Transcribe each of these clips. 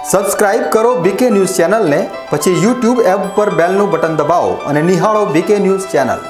Subscribe કરો બીકે news ચેનલને, પછી YouTube એપ પર બેલનું બટન દબાવો અને નિહાળો બીકે ન્યૂઝ ચેનલ।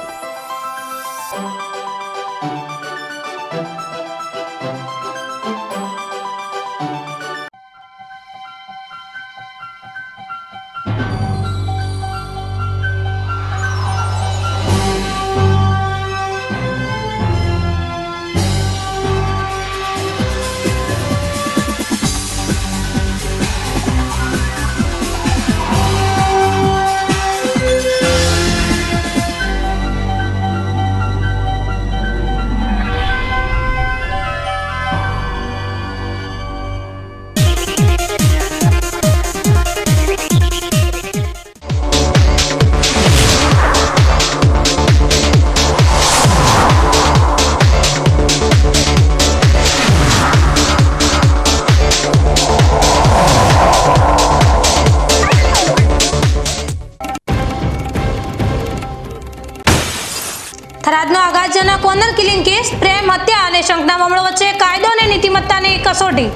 થરાદનો આઘાતજનક ઓનર કિલિંગ કેસ, પ્રેમ હત્યા અને શંકના મામલો વચ્ચે કાયદો અને નીતિમત્તાની કસોટી।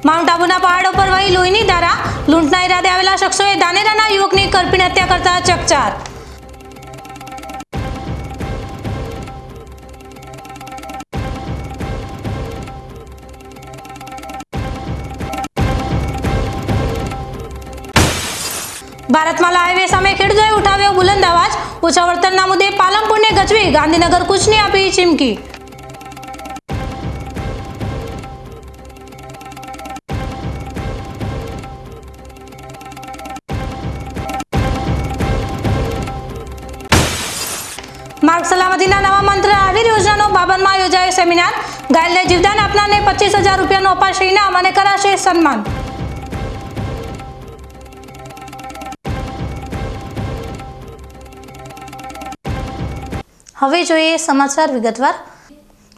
માઉન્ટ આબુના પહાડો પર વહી લોહીની ધારા, લૂંટના ઈરાદે આવેલા શખ્સોએ ધાનેરાના યુવકની કરપીણ હત્યા કરતા ચકચાર। ભારતમાં હાઈવે સામે ખેડૂતોએ ઉઠાવ્યો બુલંદ અવાજ, ઓછા વળતરના મુદ્દે પાલનપુરને ગજવી ગાંધીનગર કૂચની આપી ચીમકી। માર્ગ સલામતીના નવા મંત્ર આવિર યોજનાનો બાબરમાં યોજાયો સેમિનાર, ઘાયલને જીવદાન આપનારને 25,000 રૂપિયાનું અપાશે ઇનામ અને કરાશે સન્માન। હવે જોઈએ સમાચાર વિગતવાર।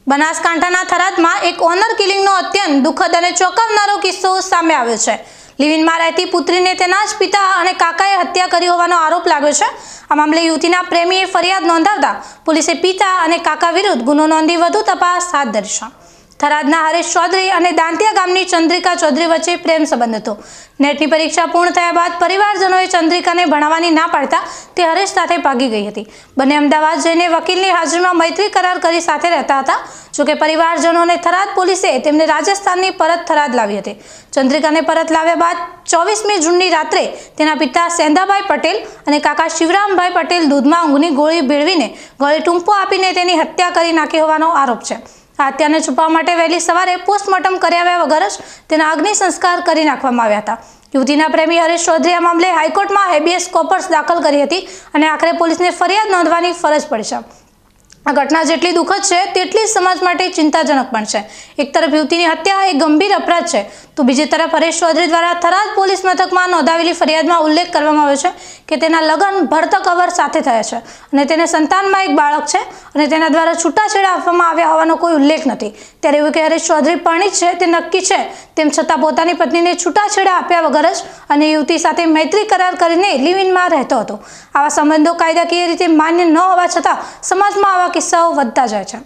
બનાસકાંઠાના થરાદમાં એક ઓનર કિલિંગનો અત્યંત દુઃખદ અને ચોંકાવનારો કિસ્સો સામે આવ્યો છે। લિવિનમાં રહેતી પુત્રીને તેના જ પિતા અને કાકાએ હત્યા કરી હોવાનો આરોપ લાગ્યો છે। આ મામલે યુવતીના પ્રેમીએ ફરિયાદ નોંધાવતા પોલીસે પિતા અને કાકા વિરુદ્ધ ગુનો નોંધી વધુ તપાસ હાથ ધરી છે। થરાદના હરેશ ચૌધરી અને દાંતિયા ગામની ચંદ્રિકા ચૌધરી વચ્ચે પ્રેમ સંબંધ હતો। નેટની પરીક્ષા પૂર્ણ થયા બાદ પરિવારજનોએ ચંદ્રિકાને ભણાવવાની ના પાડતા તે હરેશ સાથે ભાગી ગઈ હતી। બંને અમદાવાદ જઈને વકીલની હાજરીમાં મૈત્રી કરાર કરી સાથે રહેતા હતા। જોકે પરિવારજનોને થરાદ પોલીસે તેમને રાજસ્થાનની પરત થરાદ લાવી હતી। ચંદ્રિકાને પરત લાવ્યા બાદ 24મી જૂનની રાત્રે તેના પિતા સેંધાભાઈ પટેલ અને કાકા શિવરામભાઈ પટેલ દૂધમાં ઊંઘની ગોળી ભેળવીને ગળે ટૂંપો આપીને તેની હત્યા કરી નાખી હોવાનો આરોપ છે। આ હત્યાને છુપાવવા માટે વહેલી સવારે પોસ્ટમોર્ટમ કર્યા વગર જ તેના અગ્નિ સંસ્કાર કરી નાખવામાં આવ્યા હતા। યુવતીના પ્રેમી હરેશ ચૌધરી આ મામલે હાઈકોર્ટમાં હેબિયસ કોર્પસ દાખલ કરી હતી અને આખરે પોલીસને ફરિયાદ નોંધવાની ફરજ પડી છે। આ ઘટના જેટલી દુઃખદ છે તેટલી જ સમાજ માટે ચિંતાજનક પણ છે। એક તરફ યુવતીની હત્યા એક ગંભીર અપરાધ છે, તો બીજી તરફ હરેશ ચૌધરી દ્વારા થરાદ પોલીસ મથકમાં નોંધાવેલી ફરિયાદમાં ઉલ્લેખ કરવામાં આવ્યો છે કે તેના લગ્ન ભરતક અવર સાથે થયા છે અને તેને સંતાનમાં એક બાળક છે અને તેના દ્વારા છૂટાછેડા આપવામાં આવ્યા હોવાનો કોઈ ઉલ્લેખ નથી। ત્યારે એવું કે હરેશ ચૌધરી પરણિત છે તે નક્કી છે, તેમ છતાં પોતાની પત્નીને છૂટાછેડા આપ્યા વગર જ અને યુવતી સાથે મૈત્રી કરાર કરીને લિવિનમાં રહેતો હતો। આવા સંબંધો કાયદાકીય રીતે માન્ય ન હોવા છતાં સમાજમાં આવા કિસ્સાઓ વધતા જાય છે।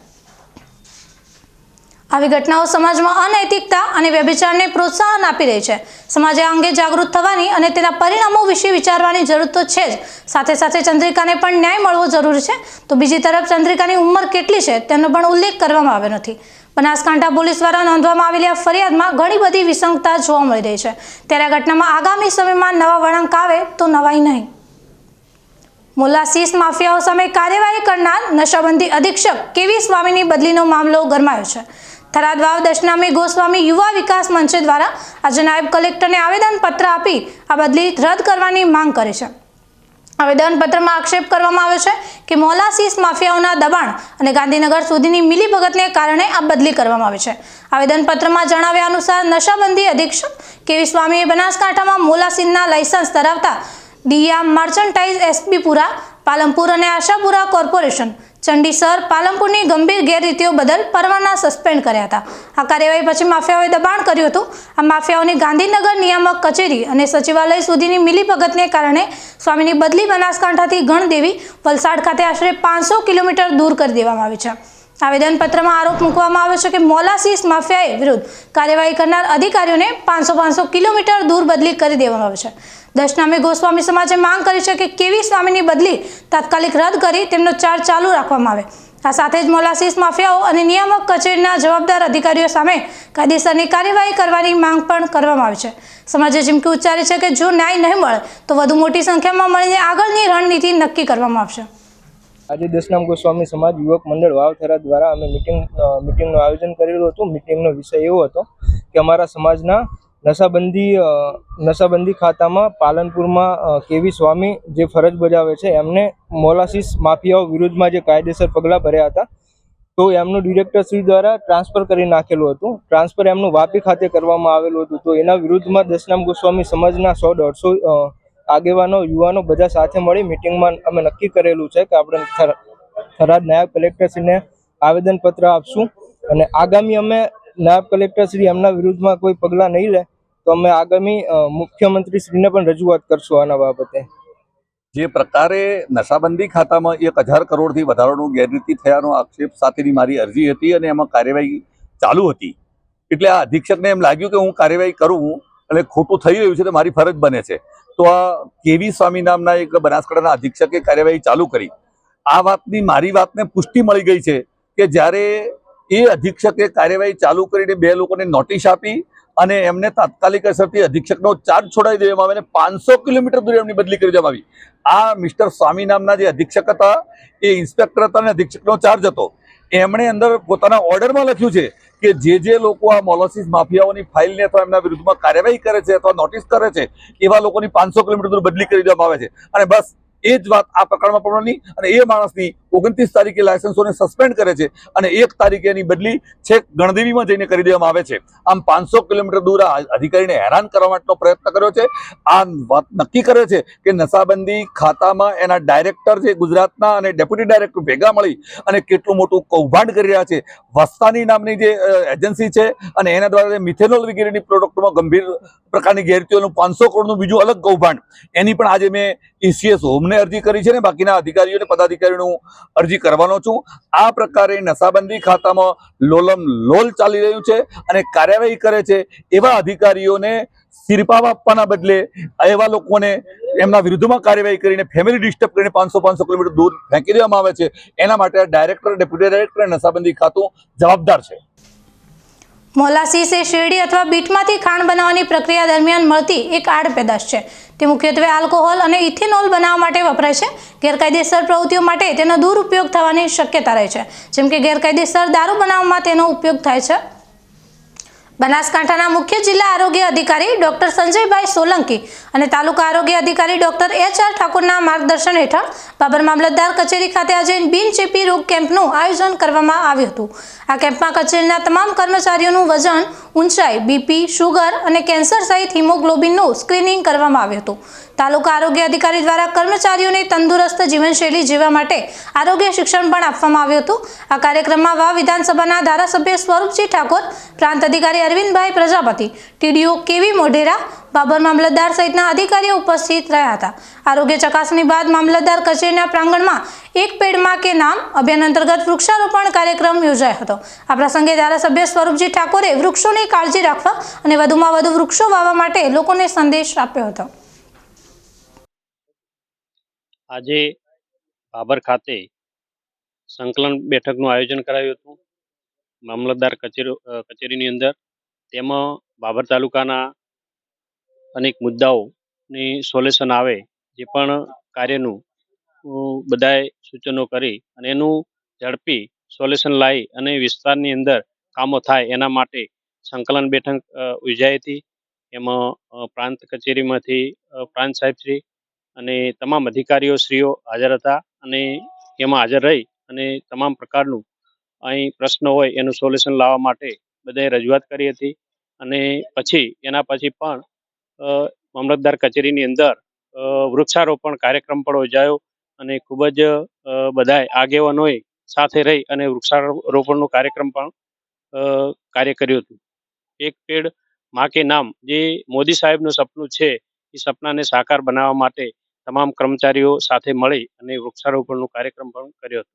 આવી ઘટનાઓ સમાજમાં અનૈતિકતા અને વ્યભિચારને પ્રોત્સાહન આપી રહી છે। સમાજે આ અંગે જાગૃત થવાની અને તેના પરિણામો વિશે વિચારવાની જરૂર તો છે જ, સાથે સાથે ચંદ્રિકાને પણ ન્યાય મળવો જરૂરી છે। તો બીજી તરફ ચંદ્રિકાની ઉંમર કેટલી છે તેનો પણ ઉલ્લેખ કરવામાં આવ્યો નથી। બનાસકાંઠા પોલીસ દ્વારા નોંધવામાં આવેલી આ ફરિયાદમાં ઘણી બધી વિસંગતતા જોવા મળી રહી છે। ત્યારે આ ઘટનામાં આગામી સમયમાં નવા વળાંક આવે તો નવાઈ નહીં। મોલાસીસ માફિયાઓ સામે કાર્યવાહી કરનાર નશાબંધી અધિક્ષક કેવી સ્વામીની બદલીનો મામલો ગરમાયો છે। થરાદ વાવ દશનામી ગોસ્વામી યુવા વિકાસ મંચ દ્વારા આજે નાયબ કલેક્ટરને આવેદનપત્ર આપી આ બદલી રદ કરવાની માંગ કરી છે। આવેદનપત્રમાં આક્ષેપ કરવામાં આવ્યો છે કે મોલાસીસ માફિયાઓના દબાણ અને ગાંધીનગર સુધીની મિલીભગતને કારણે આ બદલી કરવામાં આવી છે। આવેદનપત્રમાં જણાવ્યા અનુસાર નશાબંધી અધિક્ષક કેવી સ્વામીએ બનાસકાંઠામાં મોલાસીસના લાયસન્સ ધરાવતા દિયા મર્ચન્ટાઇઝ એસબીપુરા, પાલનપુર અને આશાપુરા કોર્પોરેશન, ચંડીસર પાલનપુરની ગંભીર ગેરરીતિઓ બદલ પરવાના સસ્પેન્ડ કર્યા હતા. આ કાર્યવાહી પછી માફિયાઓએ દબાણ કર્યું હતું. આ માફિયાઓની ગાંધીનગર નિયામક કચેરી અને સચિવાલય સુધીની મિલીભગતને કારણે સ્વામીની બદલી બનાસકાંઠાથી ગણદેવી વલસાડ ખાતે આશરે 500 કિલોમીટર દૂર કરી દેવામાં આવી છે. આવેદનપત્રમાં આરોપ મૂકવામાં આવ્યો છે કે મોલાસીસ માફિયાએ વિરુદ્ધ કાર્યવાહી કરનાર અધિકારીઓને 500 કિલોમીટર દૂર બદલી કરી દેવામાં આવે છે. દશનામે ગોસ્વામી સમાજે માંગ કરી છે કે કેવી સ્વામીની બદલી તાત્કાલિક રદ કરી તેમનો ચાર્જ ચાલુ રાખવામાં આવે. આ સાથે જ મોલાસીસ માફિયાઓ અને નિયામક કચેરીના જવાબદાર અધિકારીઓ સામે કાયદેસરની કાર્યવાહી કરવાની માંગ પણ કરવામાં આવી છે. સમાજે ચીમકી ઉચ્ચારી છે કે જો ન્યાય નહીં મળે તો વધુ મોટી સંખ્યામાં મળીને આગળની રણનીતિ નક્કી કરવામાં આવશે. આજે દશનામ ગોસ્વામી સમાજ યુવક મંડળ વાવથરા દ્વારા અમે મિટિંગનું આયોજન કરેલું હતું. મિટિંગનો વિષય એવો હતો કે અમારા સમાજના નશાબંધી ખાતામાં પાલનપુરમાં કેવી સ્વામી જે ફરજ બજાવે છે એમને મોલાસીસ માફિયાઓ વિરુદ્ધમાં જે કાયદેસર પગલાં ભર્યા હતા તો એમનું ડિરેક્ટરશ્રી દ્વારા ટ્રાન્સફર કરી નાખેલું હતું. ટ્રાન્સફર એમનું વાપી ખાતે કરવામાં આવેલું હતું. તો એના વિરુદ્ધમાં દશનામ ગોસ્વામી સમાજના 100-150 આગેવાનો યુવાનો બધા સાથે મળી મિટિંગમાં અમે નક્કી કરેલું છે કે આપણે થરાદ નાયબ કલેક્ટરશ્રીને આવેદનપત્ર આપશું અને આગામી અમે નાયબ કલેક્ટરશ્રી એમના વિરુદ્ધમાં કોઈ પગલાં નહીં લે તો અમે આગામી મુખ્યમંત્રીશ્રીને પણ રજૂઆત કરશું આના બાબતે. જે પ્રકારે નશાબંધી ખાતામાં 1000 કરોડથી વધારાનું ગેરરીતિ થયાનો આક્ષેપ સાથેની મારી અરજી હતી અને એમાં કાર્યવાહી ચાલુ હતી એટલે આ અધિક્ષકને એમ લાગ્યું કે હું કાર્યવાહી કરું અને ખોટું થઈ રહ્યું છે તો મારી ફરજ બને છે. તો આ કેવી સ્વામી નામના એક બનાસકાંઠાના અધિક્ષકે કાર્યવાહી ચાલુ કરી. આ મારી વાતને પુષ્ટિ મળી ગઈ છે કે જ્યારે એ અધિક્ષકે કાર્યવાહી ચાલુ કરીને 2 લોકોને નોટિસ આપી અને એમને તાત્કાલિક અસરથી અધિક્ષકનો ચાર્જ છોડાવી દેવામાં આવે અને 500 કિલોમીટર દૂર એમની બદલી કરી દેવામાં આવી. આ મિસ્ટર સ્વામી નામના જે અધિક્ષક હતા એ ઇન્સ્પેક્ટર હતા અને અધિક્ષકનો ચાર્જ હતો. એમણે અંદર પોતાના ઓર્ડરમાં લખ્યું છે કે જે લોકો આ મોલાસીસ માફિયાઓની ફાઇલને અથવા એમના વિરુદ્ધમાં કાર્યવાહી કરે છે અથવા નોટિસ કરે છે એવા લોકોની 500 કિલોમીટર દૂર બદલી કરી દેવામાં આવે છે. અને બસ એ જ વાત આ પ્રકરણમાં પડવાની અને એ માણસની 29 તારીખે લાયસન્સોને સસ્પેન્ડ કરે છે અને 1 તારીખે એની બદલી છેક ગણદેવીમાં જઈને કરી દેવામાં આવે છે. આમ 500 કિલોમીટર દૂર આ અધિકારીને હેરાન કરવા માટેનો પ્રયત્ન કર્યો છે. આ વાત નક્કી કરે છે કે નશાબંધી ખાતામાં એના ડાયરેક્ટર છે ગુજરાતના અને ડેપ્યુટી ડાયરેક્ટર ભેગા મળી અને કેટલું મોટું કૌભાંડ કરી રહ્યા છે. વસ્તાની નામની જે એજન્સી છે અને એના દ્વારા મિથેનોલ વગેરેની પ્રોડક્ટમાં ગંભીર પ્રકારની ગેરરીતિઓનું 500 કરોડનું બીજું અલગ કૌભાંડ એની પણ આજે મેં ECS હોમને અરજી કરી છે ને બાકીના અધિકારીઓને પદાધિકારીઓને અરજી કરવાનો છું. આ પ્રકારે નશાબંધી ખાતામાં લોલ ચાલી રહ્યું છે અને કાર્યવાહી કરે છે એવા અધિકારીઓને સિરપાવ આપવાના બદલે એવા લોકોને એમના વિરુદ્ધમાં કાર્યવાહી કરીને ફેમિલી ડિસ્ટર્બ કરીને 500 કિલોમીટર દૂર ફેંકી દેવામાં આવે છે. એના માટે ડાયરેક્ટર ડેપ્યુટી ડાયરેક્ટર અને નશાબંધી ખાતું જવાબદાર છે. મોલાસીસ એ શેરડી અથવા બીટમાંથી ખાંડ બનાવવાની પ્રક્રિયા દરમિયાન મળતી એક આડ પેદાશ છે. તે મુખ્યત્વે આલ્કોહોલ અને ઇથેનોલ બનાવવા માટે વપરાય છે. ગેરકાયદેસર પ્રવૃત્તિઓ માટે તેનો દુરુપયોગ થવાની શક્યતા રહે છે, જેમ કે ગેરકાયદેસર દારૂ બનાવવામાં તેનો ઉપયોગ થાય છે. બનાસકાંઠાના મુખ્ય જિલ્લા આરોગ્ય અધિકારી ડોક્ટર સંજયભાઈ સોલંકી અને તાલુકા આરોગ્ય અધિકારી ડોક્ટર HR ઠાકોરના માર્ગદર્શન હેઠળ બાબર મામલતદાર કચેરી ખાતે આજે બિનચેપી રોગ કેમ્પનું આયોજન કરવામાં આવ્યું હતું. આ કેમ્પમાં કચેરીના તમામ કર્મચારીઓનું વજન, ઊંચાઈ, BP, શુગર અને કેન્સર સહિત હિમોગ્લોબિનનું સ્ક્રીનિંગ કરવામાં આવ્યું હતું. તાલુકા આરોગ્ય અધિકારી દ્વારા કર્મચારીઓને તંદુરસ્ત જીવનશૈલી જીવવા માટે આરોગ્ય શિક્ષણ પણ આપવામાં આવ્યું હતું. આ કાર્યક્રમમાં વાવ વિધાનસભાના ધારાસભ્ય સ્વરૂપજી ઠાકોર, પ્રાંત અધિકારી અરવિંદભાઈ પ્રજાપતિ, TDO કેવી મોઢેરા, બાબર મામલતદાર સહિતના અધિકારીઓ ઉપસ્થિત રહ્યા હતા. આરોગ્ય ચકાસણી બાદ મામલતદાર કચેરીના પ્રાંગણમાં એક પેડમાં કે નામ અભિયાન અંતર્ગત વૃક્ષારોપણ કાર્યક્રમ યોજાયો હતો. આ પ્રસંગે ધારાસભ્ય સ્વરૂપજી ઠાકોરે વૃક્ષોની કાળજી રાખવા અને વધુમાં વધુ વૃક્ષો વાવવા માટે લોકોને સંદેશ આપ્યો હતો. આજે બાબર ખાતે સંકલન બેઠકનું આયોજન કરાયું હતું મામલતદાર કચેરીની અંદર. તેમાં બાબર તાલુકાના અનેક મુદ્દાઓની સોલ્યુશન આવે જે પણ કાર્યનું બધાએ સૂચનો કરી અને એનું ઝડપી સોલ્યુશન લાવી અને વિસ્તારની અંદર કામો થાય એના માટે સંકલન બેઠક યોજાઈ હતી. એમાં પ્રાંત કચેરીમાંથી પ્રાંત સાહેબશ્રી અને તમામ અધિકારીઓ શ્રીઓ હાજર હતા અને એમાં હાજર રહી અને તમામ પ્રકારનું અહીં પ્રશ્ન હોય એનું સોલ્યુશન લાવવા માટે બધાએ રજૂઆત કરી હતી. અને એના પછી પણ મામલતદાર કચેરીની અંદર વૃક્ષારોપણ કાર્યક્રમ પણ યોજાયો અને ખૂબ જ બધાએ આગેવાનોએ સાથે રહી અને વૃક્ષારોપણનો કાર્યક્રમ પણ કાર્ય કર્યું હતું. એક પેડ માં કે નામ જે મોદી સાહેબનું સપનું છે એ સપનાને સાકાર બનાવવા માટે તમામ કર્મચારીઓ સાથે મળી અને વૃક્ષારોપણનો કાર્યક્રમ પણ કર્યો હતો.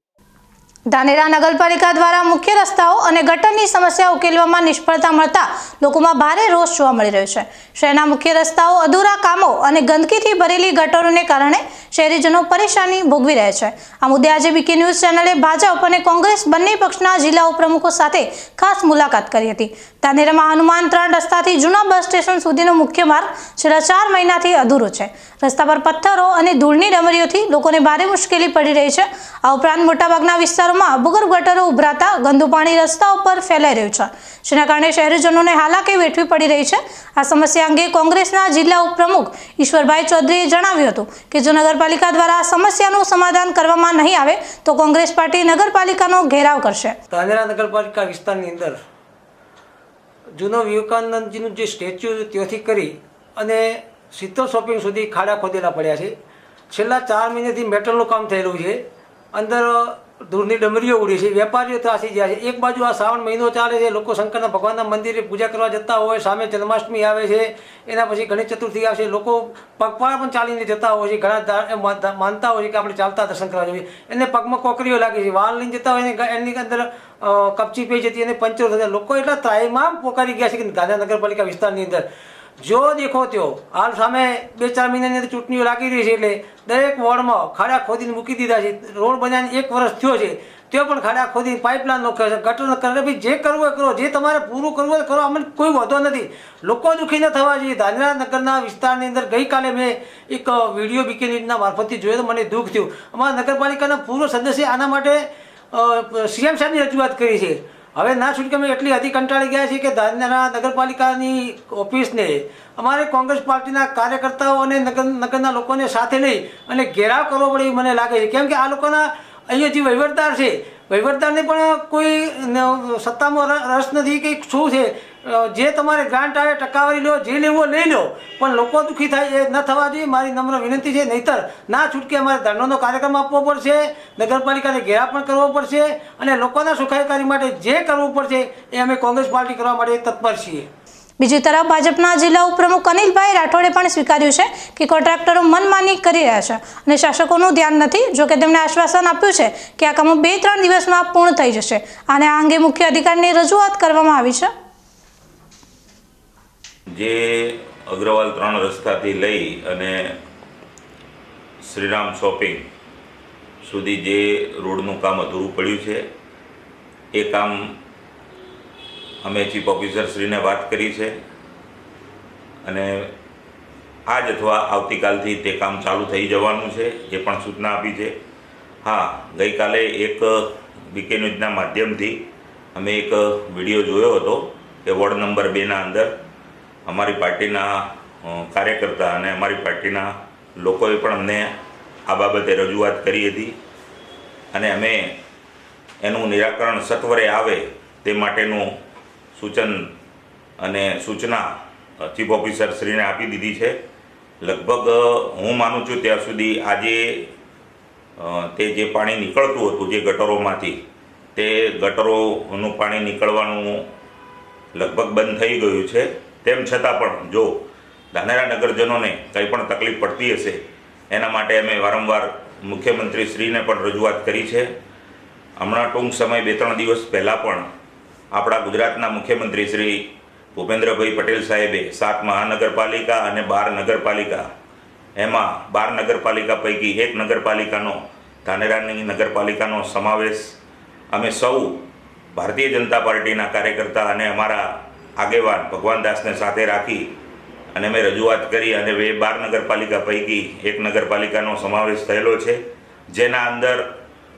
ધાનેરા નગરપાલિકા દ્વારા મુખ્ય રસ્તાઓ અને ગટરની સમસ્યા ઉકેલવામાં નિષ્ફળતા મળતા લોકોમાં ભારે રોષ જોવા મળી રહ્યો છે. શહેરના મુખ્ય રસ્તાઓ, અધૂરા કામો અને ગંદકીથી ભરેલી ગટરોને કારણે શહેરીજનો પરેશાની ભોગવી રહ્યા છે. આ મુદ્દે આજે બીકે ન્યૂઝ ચેનલે ભાજપ અને કોંગ્રેસ બંને પક્ષના જિલ્લા ઉપપ્રમુખો સાથે ખાસ મુલાકાત કરી હતી. ધાનેરામાં હનુમાન 3 રસ્તાથી જૂના બસ સ્ટેશન સુધીનો મુખ્ય માર્ગ છેલ્લા 4 મહિનાથી અધૂરો છે. રસ્તા પર પથ્થરો અને ધૂળની ડમરીઓથી લોકોને ભારે મુશ્કેલી પડી રહી છે. આ ઉપરાંત મોટાભાગના વિસ્તારોમાં ભૂગર્ભ ગટરો ઉભરાતા ગંદુ પાણી રસ્તાઓ પર ફેલાઈ રહ્યું છે, જેના કારણે શહેરીજનોને હાલાકી વેઠવી પડી રહી છે. આ સમસ્યા અંગે કોંગ્રેસના જિલ્લા ઉપપ્રમુખ ઈશ્વરભાઈ ચૌધરીએ જણાવ્યું હતું કે જો નગરપાલિકા દ્વારા આ સમસ્યાનું સમાધાન કરવામાં નહીં આવે તો કોંગ્રેસ પાર્ટી નગરપાલિકાનો ઘેરાવ કરશે. ધાનેરા નગરપાલિકા વિસ્તારની અંદર જૂનો વિવેકાનંદજીનું જે સ્ટેચ્યુ ત્યાંથી કરી અને શીતળ શોપિંગ સુધી ખાડા ખોદેલા પડ્યા છે. છેલ્લા 4 મહિનાથી મેટલનું કામ થયેલું છે. અંદર ધૂળની ડમરીઓ ઉડી છે. વેપારીઓ ત્રાસી ગયા છે. એક બાજુ આ શ્રાવણ મહિનો ચાલે છે, લોકો શંકરના ભગવાનના મંદિરે પૂજા કરવા જતા હોય, સામે જન્માષ્ટમી આવે છે, એના પછી ગણેશ ચતુર્થી આવે છે, લોકો પગપાળા પણ ચાલીને જતા હોય છે. ઘણા માનતા હોય છે કે આપણે ચાલતા દર્શન કરવા જોઈએ. એને પગમાં કોકરીઓ લાગે છે, વાહન લઈને જતા હોય ને એની અંદર કપચી પી જતી અને પંચર થતા. લોકો એટલા ત્રાહીમામ પોકારી ગયા છે કે ધાનેરા નગરપાલિકા વિસ્તારની અંદર જો દેખો ત્યો હાલ સામે 2-4 મહિનાની અંદર ચૂંટણીઓ લાગી રહી છે, એટલે દરેક વોર્ડમાં ખાડા ખોદીને મૂકી દીધા છે. રોડ બનાવીને 1 વર્ષ થયો છે, ત્યાં પણ ખાડા ખોદી પાઇપલાઇન નાખ્યો છે. ગટર કરે ભાઈ, જે કરવું હોય કરો, જે તમારે પૂરું કરવું હોય કરો, અમને કોઈ વાંધો નથી. લોકો દુઃખી ન થવા જોઈએ. ધાનેરા નગરના વિસ્તારની અંદર ગઈકાલે મેં એક વિડીયો બીકે ન્યૂઝના મારફતથી જોયો તો મને દુઃખ થયું. અમારા નગરપાલિકાના પૂર્વ સદસ્ય આના માટે સીએમ સાહેબની રજૂઆત કરી છે. હવે ના છૂટકે અમે એટલી હદી કંટાળી ગયા છીએ કે ધાનેરા નગરપાલિકાની ઓફિસને અમારે કોંગ્રેસ પાર્ટીના કાર્યકર્તાઓ અને નગરના લોકોને સાથે લઈ અને ઘેરાવ કરવો પડે એવું મને લાગે છે. કેમ કે આ લોકોના અહીંયા જે વહીવટદાર છે, વહીવટદારને પણ કોઈ સત્તામાં રસ નથી કે શું છે. જે તમારે ગ્રાન્ટ આવે ટકાવારી લો, જે લેવો લઈ લો, પણ લોકો દુઃખી થાય એ ન થવા જોઈએ. મારી નમ્ર વિનંતી છે. નહીંતર ના છૂટકે અમારે ધરણાનો કાર્યક્રમ આપવો પડશે, નગરપાલિકાને ઘેરાવ પણ કરવો પડશે અને લોકોના સુખાકારી માટે જે કરવું પડશે એ અમે કોંગ્રેસ પાર્ટી કરવા માટે તત્પર છીએ. બીજી તરફ ભાજપના જિલ્લા ઉપપ્રમુખ અનિલભાઈ રાઠોડે પણ સ્વીકાર્યું છે કે કોન્ટ્રાક્ટરો મનમાની કરી રહ્યા છે અને શાસકોનું ધ્યાન નથી. જોકે તેમણે આશ્વાસન આપ્યું છે કે આ કામો 2-3 દિવસમાં પૂર્ણ થઈ જશે અને આ અંગે મુખ્ય અધિકારીને રજૂઆત કરવામાં આવી છે. જે અગ્રવાલ 3 રસ્તાથી લઈ અને શ્રીરામ શોપિંગ સુધી જે રોડનું કામ અધૂરું પડ્યું છે, એ કામ અમે ચીફ ઓફિસર શ્રીને વાત કરી છે અને આજ અથવા આવતીકાલથી તે કામ ચાલુ થઈ જવાનું છે, એ પણ સૂચના આપી છે. હા, ગઈકાલે એક બીકે ન્યૂઝના માધ્યમથી અમે એક વિડીયો જોયો હતો કે વોર્ડ નંબર 2ના અંદર અમારી પાર્ટીના કાર્યકર્તા અને અમારી પાર્ટીના લોકોએ પણ અમને આ બાબતે રજૂઆત કરી હતી અને અમે એનું નિરાકરણ સત્વરે આવે તે માટેનું સૂચન અને સૂચના ચીફ ઓફિસર શ્રીને આપી દીધી છે. લગભગ હું માનું છું ત્યાં સુધી આજે તે જે પાણી નીકળતું હતું જે ગટરોમાંથી, તે ગટરોનું પાણી નીકળવાનું લગભગ બંધ થઈ ગયું છે. તેમ છતાં પણ જો ધાનેરા નગરજનોને કંઈ પણ તકલીફ પડતી હશે એના માટે અમે વારંવાર મુખ્યમંત્રી શ્રીને પણ રજૂઆત કરી છે. હમણાં ટૂંક સમય 2-3 દિવસ પહેલાં પણ આપણા ગુજરાતના મુખ્યમંત્રી શ્રી ભૂપેન્દ્રભાઈ પટેલ સાહેબે 7 મહાનગરપાલિકા અને 12 નગરપાલિકા, એમાં 12 નગરપાલિકા પૈકી 1 નગરપાલિકાનો ધાનેરાની નગરપાલિકાનો સમાવેશ અમે સૌ ભારતીય જનતા પાર્ટીના કાર્યકર્તા અને અમારા આગેવાન ભગવાનદાસને સાથે રાખી અને અમે રજૂઆત કરી અને 12 નગરપાલિકા પૈકી 1 નગરપાલિકાનો સમાવેશ થયેલો છે, જેના અંદર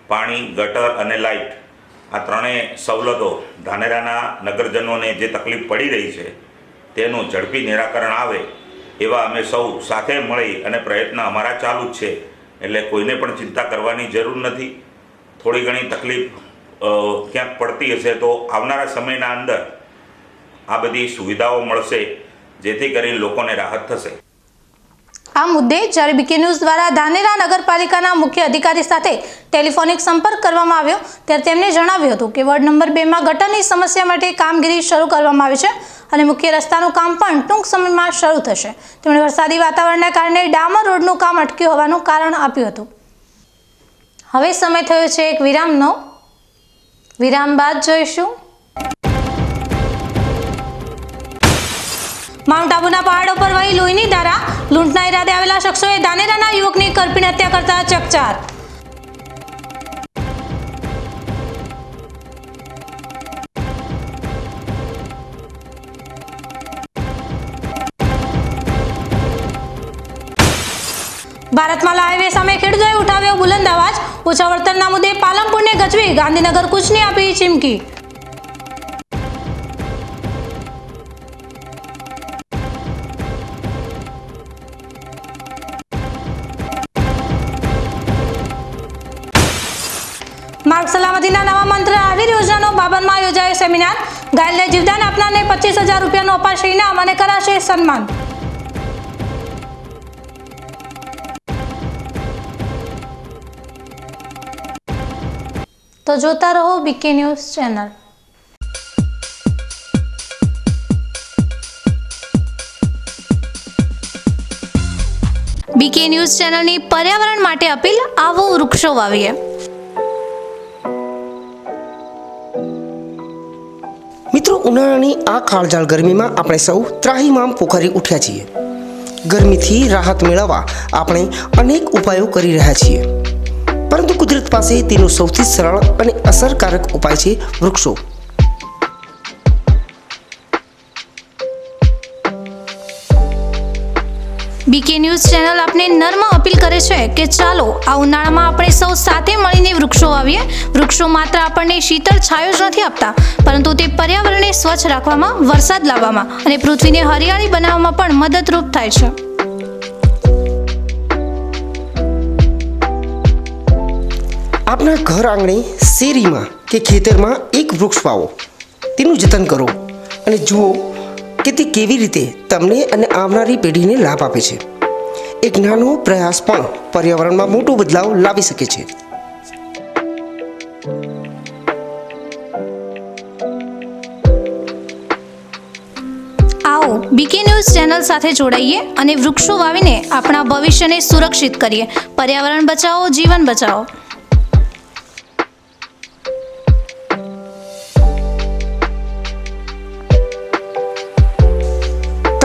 પાણી, ગટર અને લાઇટ આ ત્રણેય સવલતો ધાનેરાના નગરજનોને જે તકલીફ પડી રહી છે તેનું ઝડપી નિરાકરણ આવે એવા અમે સૌ સાથે મળી અને પ્રયત્ન અમારા ચાલુ જ છે. એટલે કોઈને પણ ચિંતા કરવાની જરૂર નથી. થોડી ઘણી તકલીફ ક્યાંક પડતી હશે તો આવનારા સમયના અંદર આ બધી સુવિધાઓ મળશે, જેથી કરીને લોકોને રાહત થશે. આ મુદ્દે જ્યારે બીકે ન્યૂઝ દ્વારા ધાનેરા નગરપાલિકાના મુખ્ય અધિકારી સાથે ટેલિફોનિક સંપર્ક કરવામાં આવ્યો ત્યારે તેમણે જણાવ્યું હતું કે વોર્ડ નંબર 2માં ગટરની સમસ્યા માટે કામગીરી શરૂ કરવામાં આવી છે અને મુખ્ય રસ્તાનું કામ પણ ટૂંક સમયમાં શરૂ થશે. તેમણે વરસાદી વાતાવરણના કારણે ડામર રોડનું કામ અટક્યું હોવાનું કારણ આપ્યું હતું. હવે સમય થયો છે એક વિરામનો. વિરામ બાદ જોઈશું માઉન્ટ આબુના પહાડો પર વહી લોહીની ધારા. લૂંટના ઈરાદે આવેલા શખ્સોએ ધાનેરાના યુવકની કરપીને હત્યા કરતા ચકચાર. ભારતમાં હાઈવે સામે ખેડૂતોએ ઉઠાવ્યો બુલંદ અવાજ. ઓછા વળતરના મુદ્દે પાલનપુરને ગજવી ગાંધીનગર કૂચની આપી ચીમકી. માર્ગ સલામતીના નવા મંત્ર આવિર યોજનાનો બાબરમાં યોજાયો સેમિનાર. ઘાયલને જીવદાન આપનારને 25,000 રૂપિયાનું અપાશે ઇનામ અને કરાશે સન્માન. તો જોતા રહો B K news channel. B K news ચેનલની પર્યાવરણ માટે અપીલ. આવો વૃક્ષો વાવીએ. મિત્રો, ઉનાળાની આ કાળઝાળ ગરમીમાં આપણે સૌ ત્રાહિમામ પોકારી ઉઠ્યા છીએ. ગરમીથી રાહત મેળવવા આપણે અનેક ઉપાયો કરી રહ્યા છીએ, પરંતુ કુદરત પાસે તેનો સૌથી સરળ અને અસરકારક ઉપાય છે વૃક્ષો. બીકે ન્યૂઝ ચેનલ આપને નર્મ અપીલ કરે છે કે ચાલો આ ઉનાળામાં આપણે સૌ સાથે મળીને વૃક્ષો વાવીએ. વૃક્ષો માત્ર આપણને શીતળ છાયો જ નથી આપતા, પરંતુ તે પર્યાવરણને સ્વચ્છ રાખવામાં, વરસાદ લાવવામાં અને પૃથ્વીને હરિયાળી બનાવવામાં પણ મદદરૂપ થાય છે. આપના ઘર આંગણે, શેરીમાં કે ખેતરમાં એક વૃક્ષ વાવો, તેનું જતન કરો અને જુઓ કે તે કેવી રીતે તમને અને આવનારી પેઢીને લાભ આપે છે. એક નાનો પ્રયાસ પણ પર્યાવરણમાં મોટો બદલાવ લાવી શકે છે. આવો બીકે ન્યૂઝ ચેનલ સાથે જોડાઈએ અને વૃક્ષો વાવીને આપણા ભવિષ્યને સુરક્ષિત કરીએ. પર્યાવરણ બચાવો, જીવન બચાવો.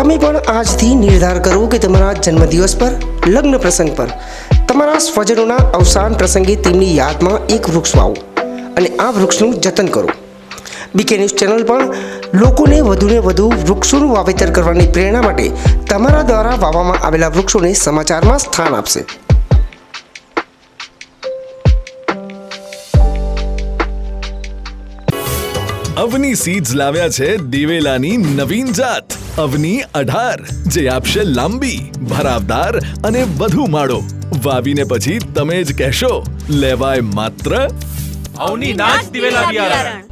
તમે પણ આજથી નિર્ધાર કરો કે તમારા જન્મદિવસ પર, લગ્ન પ્રસંગ પર, તમારા સ્વજનોના અવસાન પ્રસંગે તેમની યાદમાં એક વૃક્ષ વાવો અને આ વૃક્ષનું જતન કરો. બીકે ન્યૂઝ ચેનલ પણ લોકોને વધુને વધુ વૃક્ષોનું વાવેતર કરવાની પ્રેરણા માટે તમારા દ્વારા વાવવામાં આવેલા વૃક્ષોને સમાચારમાં સ્થાન આપશે. અવની સીડ્સ લાવ્યા છે દિવેલાની નવીન જાત અવની 18, જે આપશે લાંબી, ભરાવદાર અને વધુ માળો. વાવીને પછી તમે જ કહેશો, લેવાય માત્ર અવની નાચ દિવેલા બિયારણ.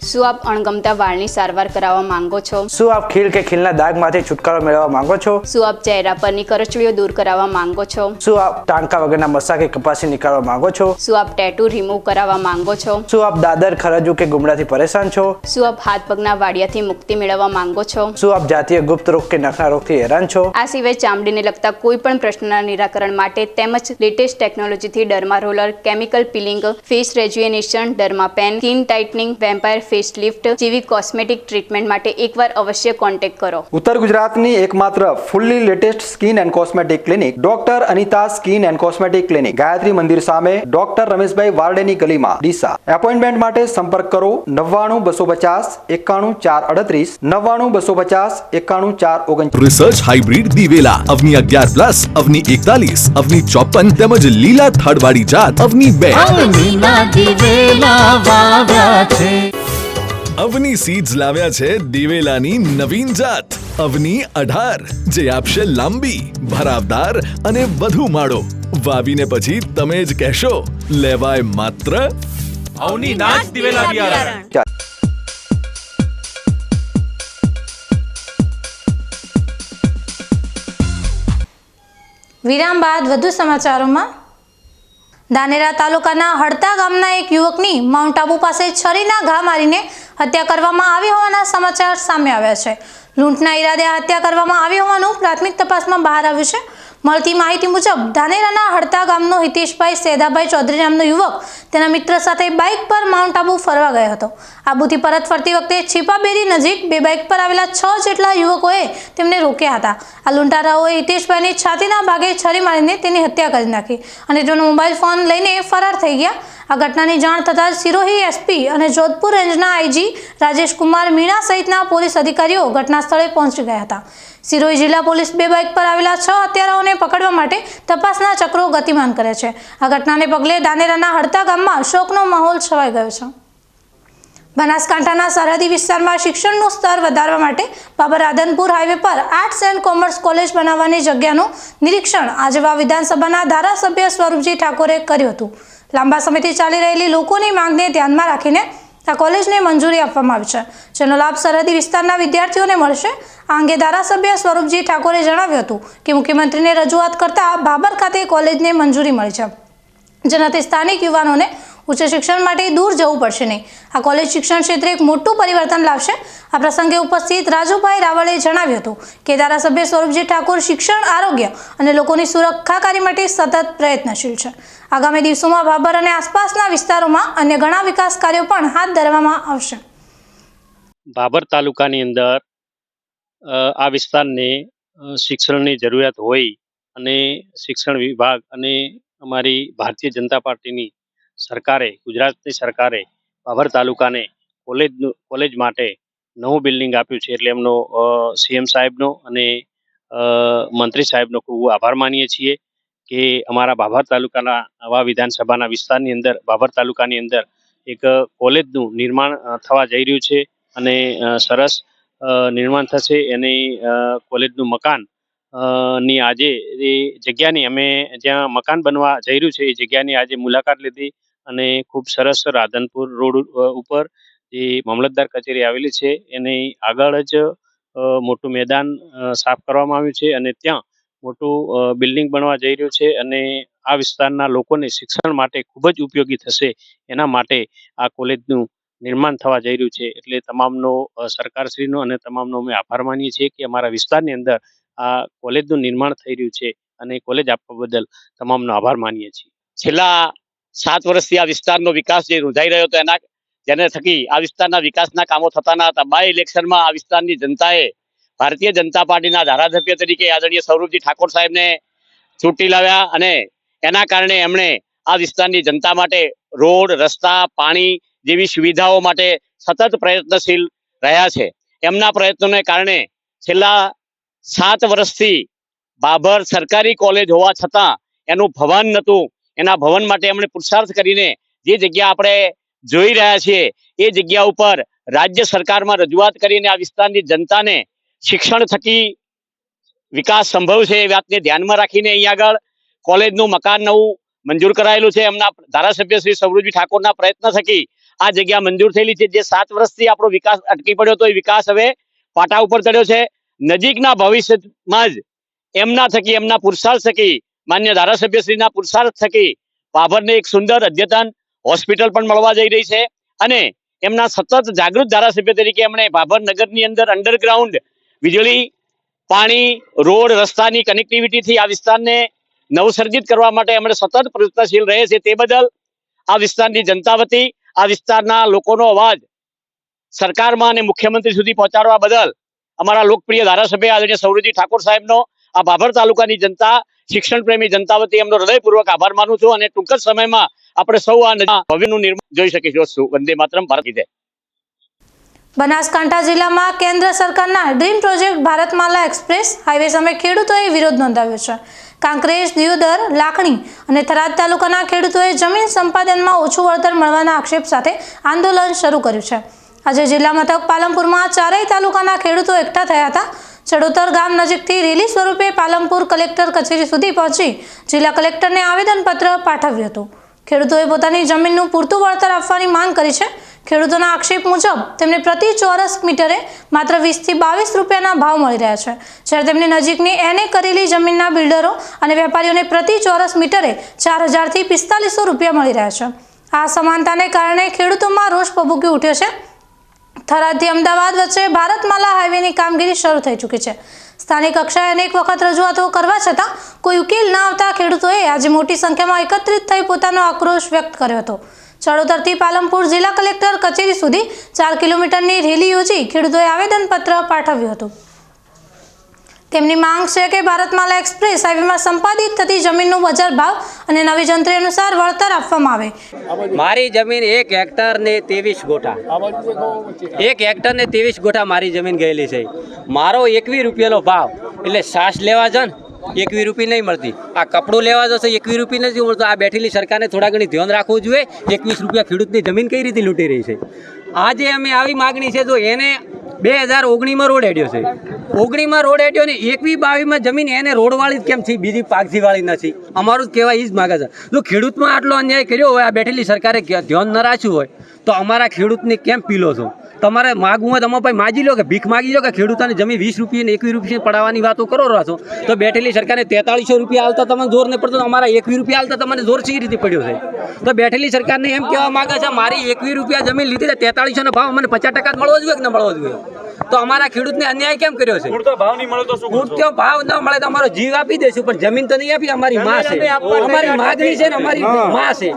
શું આપ અણગમતા વાળની સારવાર કરાવવા માંગો છો? શું આપ ખીલ કે ખીલના દાગમાંથી છુટકારો મેળવવા માંગો છો? શું આપ ચહેરા પરની કરચલીઓ દૂર કરાવવા માંગો છો? શું આપ ટાંકા વગરના મસા કે કપાસી નીકાળવા માંગો છો? શું આપ ટેટુ રિમૂવ કરાવવા માંગો છો? શું આપ દાદર, ખરજુ કે ગુમડાથી પરેશાન છો? શું આપ હાથ પગના વાડિયાથી મુક્તિ મેળવવા માંગો છો? શું આપ જાતીય ગુપ્ત રોગ કે નખના રોગથી હેરાન છો? આ સિવાય ચામડીને લગતા કોઈ પણ પ્રશ્નના નિરાકરણ માટે તેમજ લેટેસ્ટ ટેકનોલોજીથી derma roller, chemical peeling, face rejuvenation, derma pen, skin tightening, vampire face lift જેવી કોસ્મેટિક ટ્રીટમેન્ટ માટે એકવાર અવશ્ય કોન્ટેક્ટ કરો. ઉત્તર ગુજરાતની એકમાત્ર fully latest skin and cosmetic clinic doctor Anita skin and cosmetic clinic, Gayatri Mandir સામે, ડોક્ટર રમેશભાઈ વારડેની ગલીમાં, ડીસા. એપોઇન્ટમેન્ટ માટે સંપર્ક કરો 99 250 91 438, 99 250 91 439. રિસર્ચ હાઇબ્રિડ દિવેલા અવની 11+, અવની 41, અવની 54 તેમજ લીલા થડવાળી જાત અવની 2. અવની સીડ્સ લાવ્યા છે દિવેલાની નવીન જાત અવની 18 જે આપશે લાંબી ભરાવદાર અને વધુ માળો વાવીને પછી તમે જ કહેશો લેવાય માત્ર અવની નાચ દિવેલા બિયારણ. વિરામ બાદ વધુ સમાચારોમાં. ધાનેરા તાલુકાના હડતા ગામના એક યુવકની માઉન્ટ આબુ પાસે છરીના ઘા મારીને હત્યા કરવામાં આવી હોવાના સમાચાર સામે આવ્યા છે. લૂંટના ઈરાદે હત્યા કરવામાં આવી હોવાનું પ્રાથમિક તપાસમાં બહાર આવ્યું છે. મળતી માહિતી મુજબ ધાનેરાના હડતા ગામનો હિતેશભાઈ સેદાભાઈ ચૌધરી નામનો યુવક તેના મિત્ર સાથે બાઇક પર માઉન્ટ આબુ ફરવા ગયો હતો. આબુથી પરત ફરતી વખતે છીપાબેરી નજીક બે બાઇક પર આવેલા 6 જેટલા યુવકોએ તેમને રોક્યા હતા. આ લૂંટારાઓએ હિતેશભાઈની છાતીના ભાગે છરી મારીને તેની હત્યા કરી નાખી અને તેનો મોબાઈલ ફોન લઈને ફરાર થઈ ગયા. આ ઘટનાની જાણ થતાં સિરોહી એસપી અને જોધપુર રેન્જના આઈજી રાજેશ કુમાર મીણા સહિતના પોલીસ અધિકારીઓ ઘટના સ્થળે પહોંચી ગયા હતા. સિરોહી જિલ્લા પોલીસ બે બાઇક પર આવેલા 6 હત્યારાઓને પકડવા માટે તપાસના ચક્રો ગતિમાન કરે છે. આ ઘટનાને પગલે ધાનેરાના હડતા ગામમાં શોકનો માહોલ છવાઈ ગયો છે. બનાસકાંઠાના સરહદી વિસ્તારમાં શિક્ષણનું સ્તર વધારવા માટે બાબર રાધનપુર હાઈવે પર આર્ટ્સ એન્ડ કોમર્સ કોલેજ બનાવવાની જગ્યાનું નિરીક્ષણ આજવા વિધાનસભાના ધારાસભ્ય સ્વરૂપજી ઠાકોરે કર્યું હતું. લાંબા સમયથી ચાલી રહેલી લોકોની માંગને ધ્યાનમાં રાખીને આ કોલેજને મંજૂરી આપવામાં આવી છે, જેનો લાભ સરહદી વિસ્તારના વિદ્યાર્થીઓને મળશે. આ અંગે ધારાસભ્ય સ્વરૂપજી ઠાકોરે જણાવ્યું હતું કે મુખ્યમંત્રીને રજૂઆત કરતા બાબર ખાતે કોલેજને મંજૂરી મળી છે, જેનાથી સ્થાનિક યુવાનોને ઉચ્ચ શિક્ષણ માટે દૂર જવું પડશે નહીં. આ કોલેજ શિક્ષણ ક્ષેત્રે એક મોટું પરિવર્તન લાવશે. આ પ્રસંગે ઉપસ્થિત રાજુભાઈ રાવળે જણાવ્યું હતું કે ધારાસભ્ય સ્વરૂપજી ઠાકોર શિક્ષણ, આરોગ્ય અને લોકોની સુરક્ષાકારી માટે સતત પ્રયત્નશીલ છે. આગામી દિવસોમાં બાબર અને આસપાસના વિસ્તારોમાં અન્ય ઘણા વિકાસ કાર્યો પણ હાથ ધરવામાં આવશે. બાબર તાલુકાની અંદર આ વિસ્તારને શિક્ષણની જરૂરિયાત હોય અને શિક્ષણ વિભાગ અને અમારી ભારતીય જનતા પાર્ટીની સરકારે, ગુજરાતની સરકારે બાબર તાલુકાને કોલેજ માટે નવું બિલ્ડિંગ આપ્યું છે. એટલે એમનો સીએમ સાહેબનો અને મંત્રી સાહેબનો ખૂબ આભાર માનીએ છીએ કે અમારા બાબર તાલુકાના આવા વિધાનસભાના વિસ્તારની અંદર બાબર તાલુકાની અંદર એક કોલેજનું નિર્માણ થવા જઈ રહ્યું છે અને સરસ નિર્માણ થશે. એની કોલેજનું મકાન ની આજે એ જગ્યાની અમે જ્યાં મકાન બનવા જઈ રહ્યું છે એ જગ્યાની આજે મુલાકાત લીધી અને ખૂબ સરસ રાધનપુર રોડ ઉપર જે મામલતદાર કચેરી આવેલી છે એની આગળ જ મોટું મેદાન સાફ કરવામાં આવ્યું છે અને ત્યાં મોટું બિલ્ડિંગ બનવા જઈ રહ્યું છે અને આ વિસ્તારના લોકોને શિક્ષણ માટે ખૂબ જ ઉપયોગી થશે. એના માટે આ કોલેજનું નિર્માણ થવા જઈ રહ્યું છે. એટલે તમામનો સરકારશ્રીનો અને તમામનો અમે આભાર માનીએ છીએ કે અમારા વિસ્તારની અંદર આ કોલેજનું નિર્માણ થઈ રહ્યું છે અને કોલેજ આપવા બદલ તમામનો આભાર માનીએ છીએ. છેલ્લા 7 વર્ષથી આ વિસ્તારનો વિકાસ જે રૂંધાઈ રહ્યો હતો જેને થકી આ વિસ્તારના વિકાસના કામો થતા ન હતા. બાય ઇલેક્શનમાં આ વિસ્તારની જનતાએ ભારતીય જનતા પાર્ટીના ધારાસભ્ય તરીકે આદરણીય સ્વરૂપજી ઠાકોર સાહેબને ચૂંટી લાવ્યા અને એના કારણે એમણે આ વિસ્તારની જનતા માટે રોડ, રસ્તા, પાણી જેવી સુવિધાઓ માટે સતત પ્રયત્નશીલ રહ્યા છે. એમના પ્રયત્નોને કારણે છેલ્લા 7 વર્ષથી બાબર સરકારી કોલેજ હોવા છતાં એનું ભવન નહોતું. એના ભવન માટે એમણે પુરુષાર્થ કરીને જે જગ્યા આપણે જોઈ રહ્યા છીએ એ જગ્યા ઉપર રાજ્ય સરકારમાં રજૂઆત કરીને આ વિસ્તારની જનતાને શિક્ષણ થકી વિકાસ સંભવ છે એ વાતને ધ્યાનમાં રાખીને અહીંયા આગળ કોલેજનું મકાન નવું મંજૂર કરાયેલું છે. એમના ધારાસભ્ય શ્રી સૌરભજી ઠાકોરના પ્રયત્ન થકી આ જગ્યા મંજૂર થયેલી છે. જે 7 વર્ષથી આપણો વિકાસ અટકી પડ્યો હતો એ વિકાસ હવે પાટા ઉપર ચડ્યો છે. નજીકના ભવિષ્યમાં જ એમના થકી, એમના પુરુષાર્થ થકી, માન્ય ધારાસભ્યશ્રીના પુરુષાર્થ થકી બાબરને એક સુંદર અદ્યતન હોસ્પિટલ પણ મળવા જઈ રહી છે અને એમના સતત જાગૃત ધારાસભ્ય તરીકે એમણે બાબર નગરની અંદર અંડરગ્રાઉન્ડ વીજળી, પાણી, રોડ, રસ્તાની કનેક્ટિવિટીથી આ વિસ્તારને નવસર્જિત કરવા માટે એમણે સતત પ્રયત્નશીલ રહે છે. તે બદલ આ વિસ્તારની જનતા વતી આ વિસ્તારના લોકોનો અવાજ સરકારમાં અને મુખ્યમંત્રી સુધી પહોંચાડવા બદલ અમારા લોકપ્રિય ધારાસભ્ય આદરણીય સૌરભજી ઠાકોર સાહેબનો આ બાબર તાલુકાની જનતા, શિક્ષણ પ્રેમી જનતા વતી એમનો હૃદયપૂર્વક આભાર માનું છું અને ટૂંક જ સમયમાં આપણે સૌ આ ભવ્યનું નિર્માણ જોઈ શકીશું. વંદે માતરમ, ભારત કી જય. બનાસકાંઠા જિલ્લામાં કેન્દ્ર સરકારના dream project Bharatmala express highway સામે ખેડૂતોએ વિરોધ નોંધાવ્યો છે. કાંકરેજ, દિયોદર, લાખણી અને થરાદ તાલુકાના ખેડૂતોએ જમીન સંપાદનમાં ઓછું વળતર મળવાના આક્ષેપ સાથે આંદોલન શરૂ કર્યું છે. આજે જિલ્લા મથક પાલનપુરમાં ચારેય તાલુકાના ખેડૂતો એકઠા થયા હતા. ચડોતર ગામ નજીકથી રેલી સ્વરૂપે પાલનપુર કલેક્ટર કચેરી સુધી પહોંચી જિલ્લા કલેક્ટરને આવેદનપત્ર પાઠવ્યું હતું. ખેડૂતોએ પોતાની જમીનનું પૂરતું વળતર આપવાની માંગ કરી છે. ખેડૂતોના આક્ષેપ મુજબ તેમને પ્રતિ ચોરસ મીટરે માત્ર 20 થી 22 રૂપિયાના ભાવ મળી રહ્યા છે, જ્યારે તેમની નજીકની એને કરેલી જમીનના બિલ્ડરો અને વેપારીઓને પ્રતિ ચોરસ મીટરે 4000 થી 4500 રૂપિયા મળી રહ્યા છે. આ સમાનતાને કારણે ખેડૂતોમાં રોષ ભભૂકી ઉઠ્યો છે. થરાદથી અમદાવાદ વચ્ચે ભારતમાલા હાઈવેની કામગીરી શરૂ થઈ ચૂકી છે. સ્થાનિક કક્ષાએ અનેક વખત રજૂઆતો કરવા છતાં કોઈ ઉકેલ ન આવતા ખેડૂતોએ આજે મોટી સંખ્યામાં એકત્રિત થઈ પોતાનો આક્રોશ વ્યક્ત કર્યો હતો. ચડોતરથી પાલનપુર જિલ્લા કલેક્ટર કચેરી સુધી 4 કિલોમીટરની રેલી યોજી ખેડૂતોએ આવેદનપત્ર પાઠવ્યું હતું. તેમની માંગ છે કે ભારતમાલા એક્સપ્રેસ હાઈવેમાં સંપાદિત થતી જમીનનું બજાર ભાવ અને નવી જંત્રી અનુસાર વળતર આપવામાં આવે. મારી જમીન 1 હેક્ટર ને 23 ગોઠા 1 હેક્ટર ને 23 ગોઠા મારી જમીન ગયેલી છે. મારો 21 રૂપિયાનો ભાવ, એટલે સાસ લેવા છે ને 21 રૂપિયા નહીં મળતી, આ કપડું લેવા જશે 21 રૂપિયા નથી મળતું. આ બેઠેલી સરકારને થોડા ઘણી ધ્યાન રાખવું જોઈએ. 21 રૂપિયા ખેડૂતની જમીન કઈ રીતે લૂંટી રહી છે. આજે અમે આવી માગણી છે, તો એને 2019માં રોડ હેડ્યો છે, 19માં રોડ હેડ્યો ને 21-22માં જમીન એને રોડવાળી કેમ છે, બીજી પાકજીવાળી નથી. અમારું જ કહેવાય એ જ માગે છે. જો ખેડૂતમાં આટલો અન્યાય કર્યો હોય, આ બેઠેલી સરકારે ધ્યાન ન રાખ્યું હોય, તો અમારા ખેડૂતને કેમ પીલો છો? તમારે માગવું હોય તમે ભાઈ માજી લો, કે ભીખ માગી લો, કે ખેડૂતોની જમીન 20 રૂપિયા ને 21 રૂપિયા પડાવવાની વાતો કરો છો. તો બેઠેલી સરકારને 4300 રૂપિયા હાલતા તમને જોર નહીં પડતો, અમારા 21 રૂપિયા હાલતા તમને જોર સી રીતે પડ્યો છે. તો બેઠેલી સરકારને એમ કહેવા માંગે છે, મારી 21 રૂપિયા જમીન લીધી, 4300 નો ભાવ મને 50% જ મળવો જોઈએ કે ન મળવો જોઈએ? તો અમારા ખેડૂતને અન્યાય કેમ કર્યો છે? પૂરતો ભાવ ન મળે તો અમારો જીવ આપી દેશું, પણ જમીન તો નહીં આપી. અમારી માં છે, અમારી માગણી છે ને અમારી માં છે.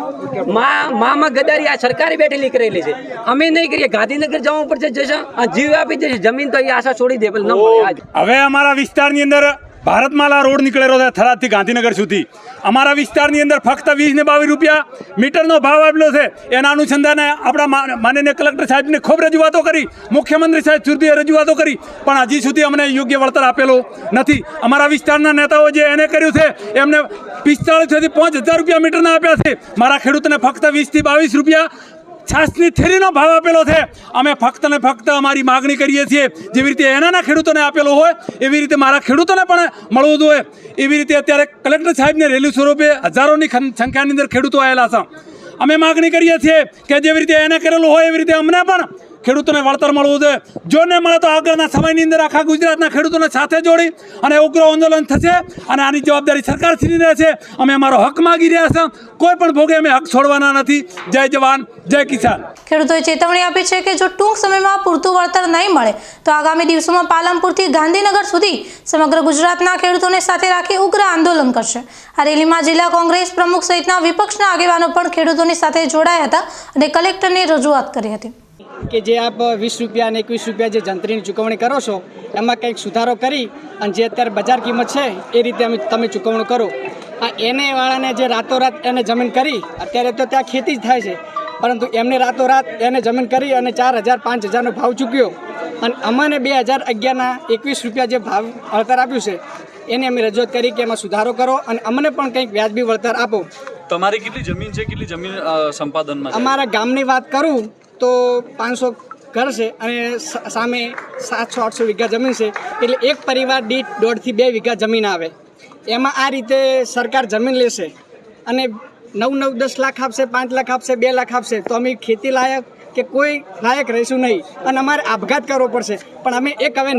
માં ગદારી આ સરકારે બેઠેલી કરેલી છે. અમે નહીં કરીએ, ગાંધીનગર જવું પડશે, જશે જીવ આપી દેશે. જમીન તો એ આશા છોડી દે, ન મળે. હવે અમારા વિસ્તારની અંદર ભારતમાલા રોડ નીકળેલો છે થરાદથી ગાંધીનગર સુધી. અમારા વિસ્તારની અંદર ફક્ત 20 ને 22 રૂપિયા મીટરનો ભાવ આપેલો છે. એના અનુસંધાને આપણા માનનીય કલેક્ટર સાહેબને ખૂબ રજૂઆતો કરી, મુખ્યમંત્રી સાહેબ સુધી રજૂઆતો કરી, પણ હજી સુધી અમને યોગ્ય વળતર આપેલો નથી. અમારા વિસ્તારના નેતાઓ જે એને કર્યું છે, એમને 4500 થી 5000 રૂપિયા મીટરના આપ્યા છે. મારા ખેડૂતને ફક્ત 20 થી 22 રૂપિયા છાસની થેલીનો ભાવ આપેલો છે. અમે ફક્ત ને ફક્ત અમારી માગણી કરીએ છીએ, જેવી રીતે એનાના ખેડૂતોને આપેલો હોય એવી રીતે મારા ખેડૂતોને પણ મળવું જોઈએ. એવી રીતે અત્યારે કલેક્ટર સાહેબને રેલી સ્વરૂપે હજારોની સંખ્યાની અંદર ખેડૂતો આવેલા છે. અમે માગણી કરીએ છીએ કે જેવી રીતે એને કરેલું હોય એવી રીતે અમને પણ ખેડૂતોને વળતર મળવું જોઈએ. જો ન મળે તો આગળના સમયની અંદર આખા ગુજરાતના ખેડૂતોને સાથે જોડી અને ઉગ્ર આંદોલન થશે, અને આની જવાબદારી સરકારશ્રીની રહેશે. અમે અમારો હક માગી રહ્યા છે, કોઈ પણ ભોગે અમે હક છોડવાના નથી. જય જવાન, જય કિસાન. ખેડૂતોએ ચેતવણી આપી છે કે જો ટૂંક સમયમાં પૂરતું વળતર નહીં મળે તો આગામી દિવસોમાં પાલનપુરથી ગાંધીનગર સુધી સમગ્ર ગુજરાતના ખેડૂતોને સાથે રાખી ઉગ્ર આંદોલન કરશે. આ રેલીમાં જિલ્લા કોંગ્રેસ પ્રમુખ સહિતના વિપક્ષના આગેવાનો પણ ખેડૂતોની સાથે જોડાયા હતા અને કલેક્ટરને રજૂઆત કરી હતી કે જે આપ 20 રૂપિયા અને 21 રૂપિયા જે જંત્રીની ચૂકવણી કરો છો, એમાં કંઈક સુધારો કરી અને જે અત્યારે બજાર કિંમત છે એ રીતે તમે ચૂકવણું કરો. આ એને વાળાને જે રાતોરાત એને જમીન કરી, અત્યારે તો ત્યાં ખેતી જ થાય છે, પરંતુ એમને રાતોરાત એને જમીન કરી અને 4000 5000નો ભાવ ચૂક્યો, અને અમને 2011ના 21 રૂપિયા જે ભાવ વળતર આપ્યું છે એને અમે રજૂઆત કરી કે એમાં સુધારો કરો અને અમને પણ કંઈક વ્યાજબી વળતર આપો. તમારી કેટલી જમીન છે, કેટલી જમીન સંપાદનમાં? અમારા ગામની વાત કરું તો 500 ઘર છે અને સામે 700-800 વીઘા જમીન છે, એટલે એક પરિવાર દીઠ 1.5 થી 2 વીઘા જમીન આવે. એમાં આ રીતે સરકાર જમીન લેશે અને 9-10 લાખ આપશે, 5 લાખ આપશે, 2 લાખ આપશે, તો અમે ખેતી લાયક કે કોઈ લાયક રહીશું નહીં અને અમારે આપઘાત કરવો પડશે. પણ અમે એક હવે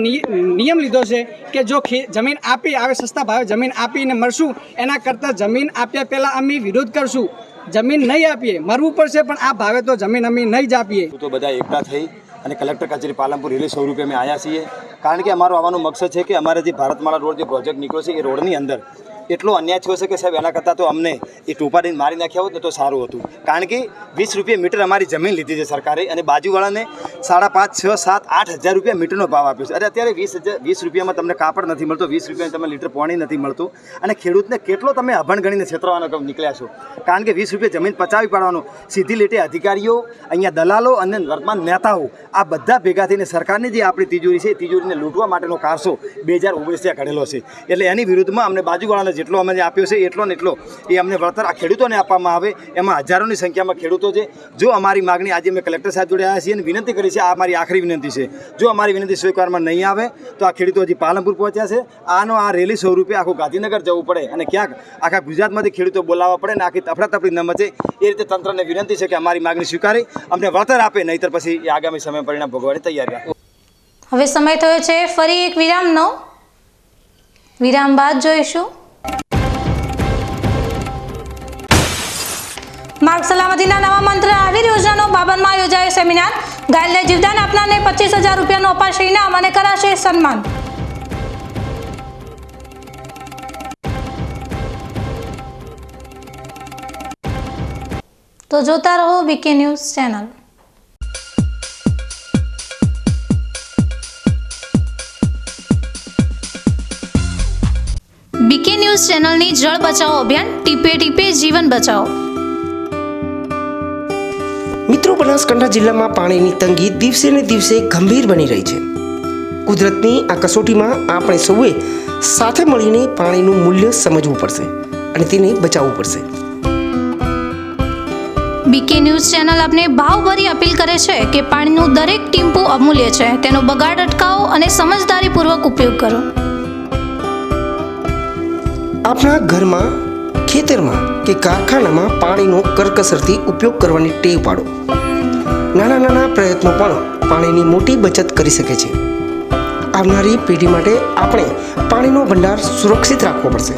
નિયમ લીધો છે કે જો જમીન આપી આવે, સસ્તા ભાવે જમીન આપીને મળશું, એના કરતાં જમીન આપ્યા પહેલાં અમે વિરોધ કરશું. જમીન નહીં આપીએ, મરવું પડશે, પણ આ ભાવે તો જમીન અમે નહીં જ આપીએ. તો બધા એકઠા થઈ અને કલેક્ટર કચેરી પાલનપુર રેલી સ્વરૂપે અમે આવ્યા છીએ, કારણ કે અમારો આવવાનો મકસદ છે કે અમારે જે ભારતમાલા રોડ જે પ્રોજેક્ટ નીકળ્યો છે એ રોડની અંદર એટલો અન્યાય થયો છે કે સાહેબ એના કરતાં તો અમને એ ટોપાડીને મારી નાખ્યા હોત ને તો સારું હતું. કારણ કે 20 રૂપિયા મીટર અમારી જમીન લીધી છે સરકારે અને બાજુવાળાને 5.5, 6, 7, 8 હજાર રૂપિયા મીટરનો ભાવ આપ્યો છે. અરે અત્યારે 20 રૂપિયામાં તમને કાપડ નથી મળતો, 20 રૂપિયામાં તમને લીટર પાણી નથી મળતું, અને ખેડૂતને કેટલો તમે અભણ ગણીને છેતરવાનો નીકળ્યા છો. કારણ કે 20 રૂપિયા જમીન પચાવી પાડવાનો, સીધી લીટે અધિકારીઓ, અહીંયા દલાલો અને વર્તમાન નેતાઓ આ બધા ભેગા થઈને સરકારની જે આપણી તિજોરી છે એ તિજોરીને લૂંટવા માટેનો કારસો 2019 ઘડેલો છે. એટલે એની વિરુદ્ધમાં અમને બાજુવાળાને જેટલો અમે આપ્યો છે એટલો ને એટલો એ અમને વળતર આ ખેડૂતોને આપવામાં આવે. એમાં હજારોની સંખ્યામાં ખેડૂતો છે. જો અમારી માગણી આજે અમે કલેક્ટર સાહેબ જોડે આવ્યા છીએ અને વિનંતી કરી છે, આ અમારી આખરી વિનંતી છે. જો અમારી વિનંતી સ્વીકારવામાં નહીં આવે તો આ ખેડૂતો હજી પાલનપુર પહોંચ્યા છે. આ રેલી સ્વરૂપે આખું ગાંધીનગર જવું પડે અને ક્યાંક આખા ગુજરાતમાંથી ખેડૂતો બોલાવવા પડે ને આખી તફડાતફડી ન મચે એ રીતે તંત્રને વિનંતી છે કે અમારી માગણી સ્વીકારી અમને વળતર આપે, નહીંતર પછી એ આગામી સમય પરિણામ ભોગવવાની તૈયારી રાખે. હવે સમય થયો છે ફરી એક વિરામનો. વિરામ બાદ જોઈશું માર્ગ સલામતીના નવા મંત્ર આવીર યોજનાનો બાબરમાં યોજાયો સેમિનાર. ઘાયલને જીવદાન આપનારને 25,000 રૂપિયાનું અપાશે ઇનામ અને કરાશે સન્માન. તો જોતા રહો B K news channel. B K news ચેનલની જળ બચાવો અભિયાન ટીપે ટીપે જીવન બચાવો. મિત્રો, બનાસકાંઠા જિલ્લામાં પાણીની તંગી દિવસે ને દિવસે ગંભીર બની રહી છે. કુદરતની આ કસોટીમાં આપણે સૌએ સાથે મળીને પાણીનું મૂલ્ય સમજવું પડશે અને તેને બચાવવું પડશે. બીકે ન્યૂઝ ચેનલ આપને ભાવભરી અપીલ કરે છે કે પાણીનું દરેક ટીમ્પું અમૂલ્ય છે. તેનો બગાડ અટકાવો અને સમજદારીપૂર્વક ઉપયોગ કરો. આપણા ઘરમાં, ખેતરમાં કે કારખાનામાં પાણીનો કરકસરથી ઉપયોગ કરવાની ટેવ પાડો. નાના નાના પ્રયત્નો પણ પાણીની મોટી બચત કરી શકે છે. આવનારી પેઢી માટે આપણે પાણીનો ભંડાર સુરક્ષિત રાખવો પડશે.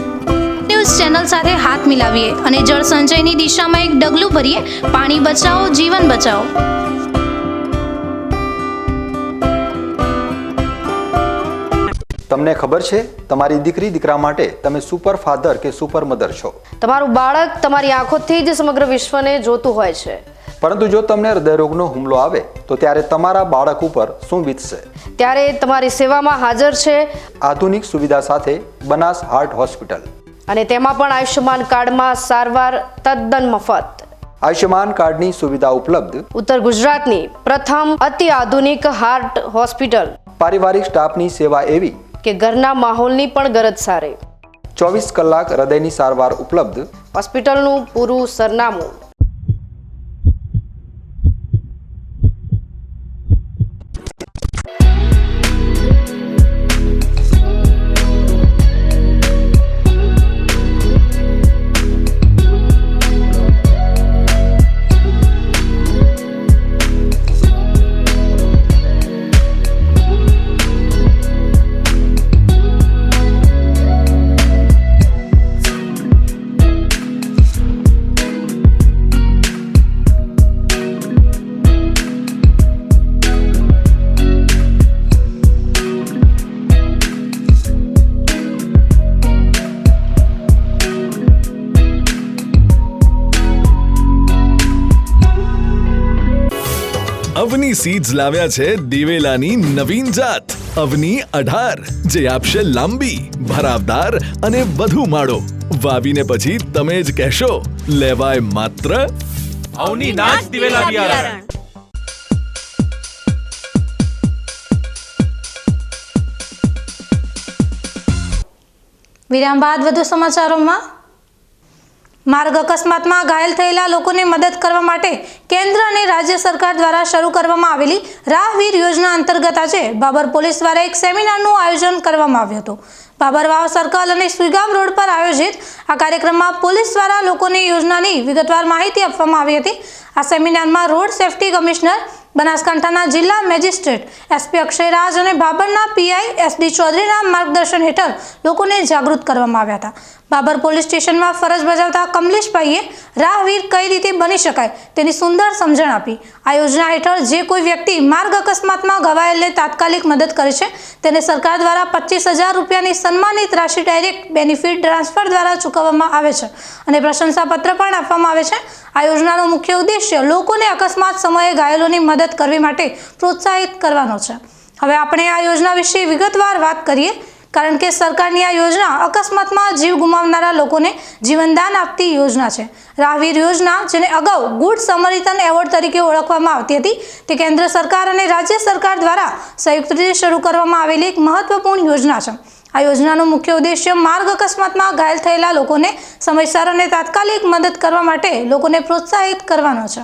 ન્યૂઝ ચેનલ સાથે હાથ મિલાવીએ અને જળ સંચયની દિશામાં એક ડગલું ભરીએ. પાણી બચાવો, જીવન બચાવો. તમને ખબર છે તમારી દીકરી દીકરા માટે તમે સુપર ફાધર કે સુપર મધર છો. તમારું બાળક તમારી આંખોથી જ સમગ્ર વિશ્વને જોતું હોય છે. પરંતુ જો તમને હૃદયરોગનો હુમલો આવે તો ત્યારે તમારા બાળક ઉપર શું વીતશે? ત્યારે તમારી સેવામાં હાજર છે આધુનિક સુવિધા સાથે બનાસ હાર્ટ હોસ્પિટલ, અને તેમાં પણ આયુષ્યમાન કાર્ડમાં સારવાર તદ્દન મફત. આયુષ્યમાન કાર્ડની સુવિધા ઉપલબ્ધ. ઉત્તર ગુજરાતની પ્રથમ અતિ આધુનિક હાર્ટ હોસ્પિટલ. પારિવારિક સ્ટાફની સેવા એવી કે ઘરના માહોલની પણ ગરજ સારે. 24 કલાક હૃદયની સારવાર ઉપલબ્ધ. હોસ્પિટલનું પૂરું સરનામું. અવની સીડ્સ લાવ્યા છે દિવેલાની નવીન જાત અવની 18, જે આપશે લાંબી, ભરાવદાર અને વધુ માળો. વાવીને પછી તમે જ કહેશો, લેવાય માત્ર અવની નાચ દિવેલા બિયારણ. વિરામ બાદ વધુ સમાચારોમાં. માર્ગ અકસ્માતમાં ઘાયલ થયેલા લોકોને મદદ કરવા માટે કેન્દ્ર અને રાજ્ય સરકાર દ્વારા શરૂ કરવામાં આવેલી રાહવીર યોજના અંતર્ગત આજે બાબર પોલીસ દ્વારા એક સેમિનારનું આયોજન કરવામાં આવ્યું હતું. બાબર વાવ સર્કલ અને સુઈગામ રોડ પર આયોજિત આ કાર્યક્રમમાં પોલીસ દ્વારા લોકોને યોજનાની વિગતવાર માહિતી આપવામાં આવી હતી. આ સેમિનારમાં રોડ સેફટી કમિશનર, બનાસકાંઠાના જિલ્લા મેજિસ્ટ્રેટ એસપી અક્ષયરાજ અને બાબરના પીઆઈ એસડી ચૌધરીના માર્ગદર્શન હેઠળ લોકોને જાગૃત કરવામાં આવ્યા હતા. બાબર પોલીસ સ્ટેશનમાં ફરજ બજાવતા કમલેશભાઈએ રાહવીર કઈ રીતે બની શકાય તેની સુંદર સમજણ આપી. આ યોજના હેઠળ જે કોઈ વ્યક્તિ માર્ગ અકસ્માતમાં ઘવાયેલને તાત્કાલિક મદદ કરે છે તેને સરકાર દ્વારા 25,000 રૂપિયાની સન્માનિત રાશિ ડાયરેક્ટ બેનિફિટ ટ્રાન્સફર દ્વારા ચૂકવવામાં આવે છે અને પ્રશંસાપત્ર પણ આપવામાં આવે છે. આ યોજનાનો મુખ્ય ઉદ્દેશ્ય લોકોને અકસ્માત સમયે ઘાયલોની મદદ કરવી માટે પ્રોત્સાહિત કરવાનો છે. હવે આપણે આ યોજના વિશે વિગતવાર વાત કરીએ, કારણ કે સરકારની આ યોજના અકસ્માતમાં જીવ ગુમાવનારા લોકોને જીવનદાન આપતી યોજના છે. રાહવીર યોજના, જેને અગાઉ ગુડ સમરિતન એવોર્ડ તરીકે ઓળખવામાં આવતી હતી, તે કેન્દ્ર સરકાર અને રાજ્ય સરકાર દ્વારા સંયુક્ત રીતે શરૂ કરવામાં આવેલી એક મહત્વપૂર્ણ યોજના છે. આ યોજનાનો મુખ્ય ઉદ્દેશ્ય માર્ગ અકસ્માતમાં ઘાયલ થયેલા લોકોને સમયસર અને તાત્કાલિક મદદ કરવા માટે લોકોને પ્રોત્સાહિત કરવાનો છે।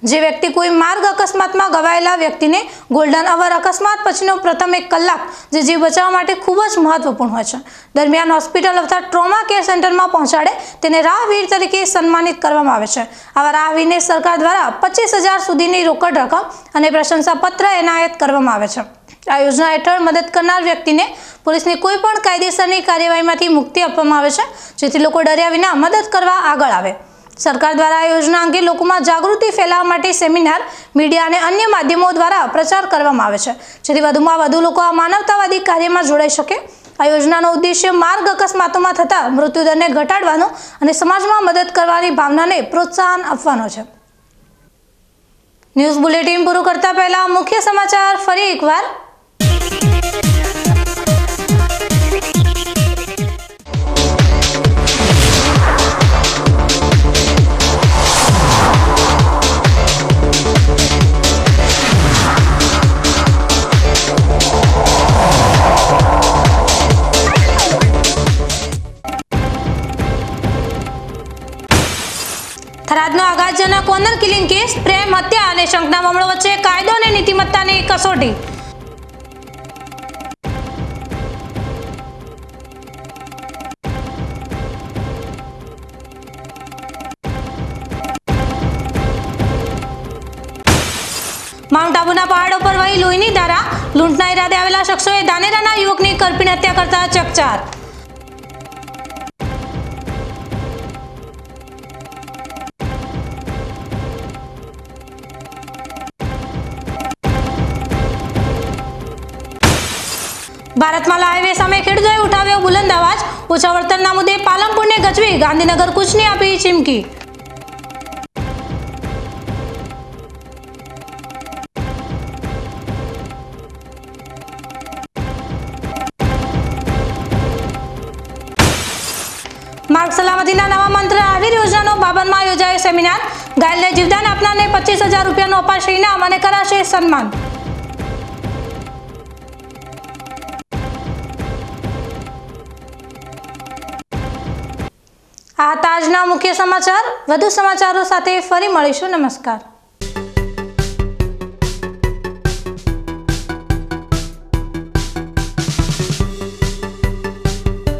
જે વ્યક્તિ કોઈ માર્ગ અકસ્માતમાં ઘવાયેલા વ્યક્તિને ગોલ્ડન અવર અકસ્માત પછીનો પ્રથમ 1 કલાક જે જીવ બચાવવા માટે ખૂબ જ મહત્વપૂર્ણ હોય છે દરમિયાન હોસ્પિટલ અથવા ટ્રોમા કેર સેન્ટરમાં પહોંચાડે તેને રાહવીર તરીકે સન્માનિત કરવામાં આવે છે। આવા રાહવીરને સરકાર દ્વારા 25,000 સુધીની રોકડ રકમ અને પ્રશંસાપત્ર એનાયત કરવામાં આવે છે। આ યોજના હેઠળ મદદ કરનાર વ્યક્તિને પોલીસની કોઈ પણ કાયદેસરની કાર્યવાહીમાંથી મુક્તિ આપવામાં આવે છે જેથી લોકો ડર્યા વિના મદદ કરવા આગળ આવે। સરકાર દ્વારા આ યોજના અંગે લોકોમાં જાગૃતિ ફેલાવવા માટે સેમિનાર, મીડિયા અને અન્ય માધ્યમો દ્વારા પ્રચાર કરવામાં આવે છે જેથી વધુમાં વધુ લોકો આ માનવતાવાદી કાર્યમાં જોડાઈ શકે। આ યોજનાનો ઉદ્દેશ્ય માર્ગ અકસ્માતોમાં થતા મૃત્યુદરને ઘટાડવાનો અને સમાજમાં મદદ કરવાની ભાવનાને પ્રોત્સાહન આપવાનો છે। ન્યૂઝ બુલેટિન પૂરું કરતા પહેલા મુખ્ય સમાચાર ફરી એકવાર। થરાદનો આઘાતજનક ઓનર કિલિંગ કેસ, પ્રેમ હત્યા અને શંખના મામલો વચ્ચે કાયદો અને નીતિમત્તાની કસોટી। માઉન્ટ આબુના પહાડો પર વહી લોહીની ધારા, લૂંટના ઈરાદે આવેલા શખ્સોએ ધાનેરાના યુવકની કરપીણ હત્યા કરતા ચકચાર। ભારતમાલા હાઈવે સામે ખેડૂતોએ ઉઠાવ્યો બુલંદ અવાજ, ઓછા વળતરના મુદ્દે પાલનપુરને ગજવી ગાંધીનગર કૂચની આપી ચીમકી। માર્ગ સલામતીના નવા મંત્ર આવિર યોજનાનો બાબરમાં યોજાયો સેમિનાર, ઘાયલને જીવદાન આપનારને 25,000 રૂપિયાનું અપાશે ઇનામ અને કરાશે સન્માન। આ હતા આજના મુખ્ય સમાચાર। વધુ સમાચારો સાથે ફરી મળીશું। નમસ્કાર।